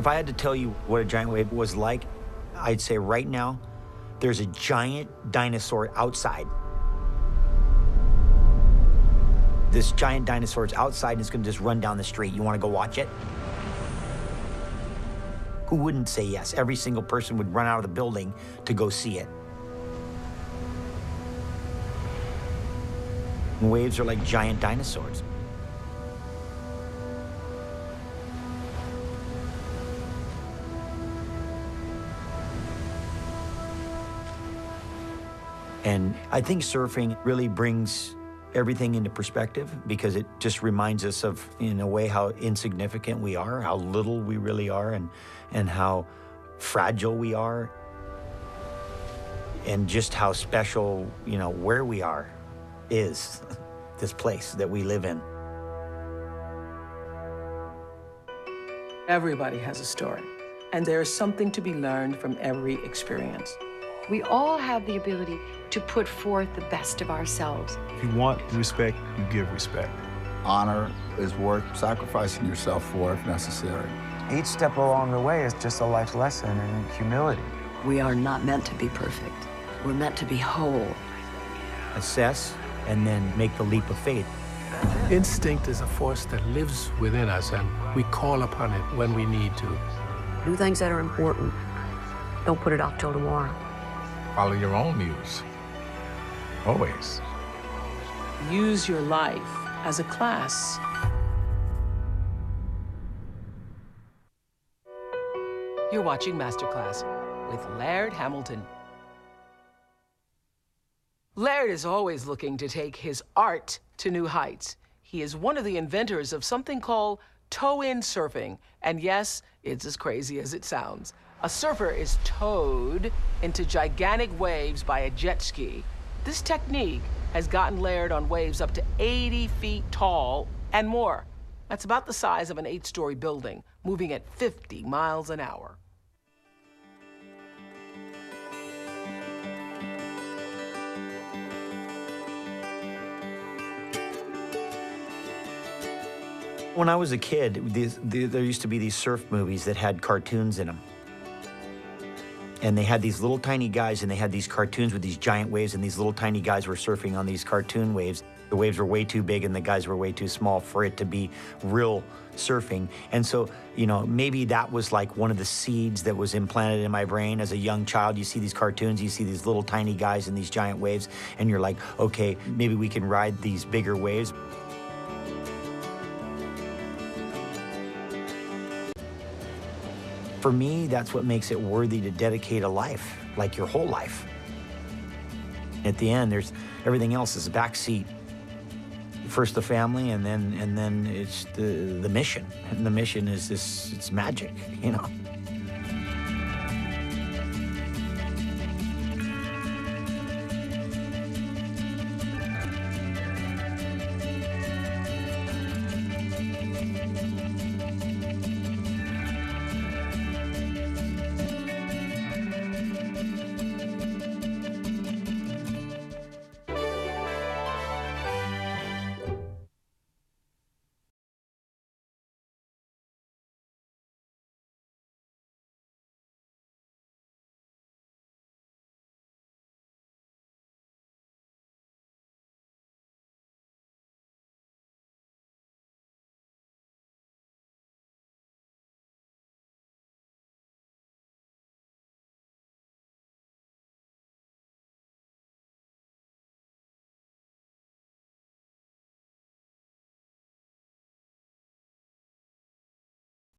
If I had to tell you what a giant wave was like, I'd say right now, there's a giant dinosaur outside. This giant dinosaur is outside and it's gonna just run down the street. You wanna go watch it? Who wouldn't say yes? Every single person would run out of the building to go see it. Waves are like giant dinosaurs. And I think surfing really brings everything into perspective because it just reminds us of, in a way, how insignificant we are, how little we really are, and how fragile we are, and just how special, where we are is, this place that we live in. Everybody has a story, and there is something to be learned from every experience. We all have the ability to put forth the best of ourselves. If you want respect, you give respect. Honor is worth sacrificing yourself for if necessary. Each step along the way is just a life lesson in humility. We are not meant to be perfect. We're meant to be whole. Assess and then make the leap of faith. Instinct is a force that lives within us, and we call upon it when we need to. Do things that are important. Don't put it off till tomorrow. Follow your own muse. Always. Use your life as a class. You're watching Masterclass with Laird Hamilton. Laird is always looking to take his art to new heights. He is one of the inventors of something called toe-in surfing. And yes, it's as crazy as it sounds. A surfer is towed into gigantic waves by a jet ski. This technique has gotten Laird on waves up to 80 feet tall and more. That's about the size of an 8-story building, moving at 50 miles an hour. When I was a kid, there used to be these surf movies that had cartoons in them. And they had these little tiny guys, and they had these cartoons with these giant waves, and these little tiny guys were surfing on these cartoon waves. The waves were way too big, and the guys were way too small for it to be real surfing. And so, maybe that was like one of the seeds that was implanted in my brain as a young child. You see these cartoons, you see these little tiny guys in these giant waves, and you're like, okay, maybe we can ride these bigger waves. For me, that's what makes it worthy to dedicate a life, like your whole life. At the end, everything else is a backseat. First the family, and then it's the mission. And the mission is it's magic,